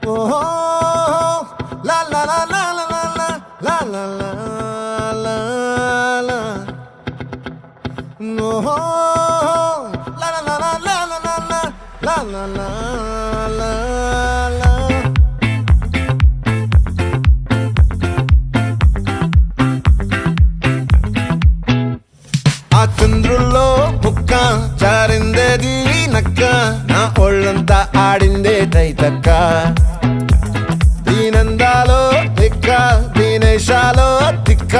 Oh, la la la la la la la la la la la. No, la la la la la la la la la la la la. ఆ చంద్రుల్లో ముక్క చారిందేది నక్క నా ఒళ్ళంతా ఆడిందే తైతక్క దీనందాలో తిక్క దీనేశాలో తిక్క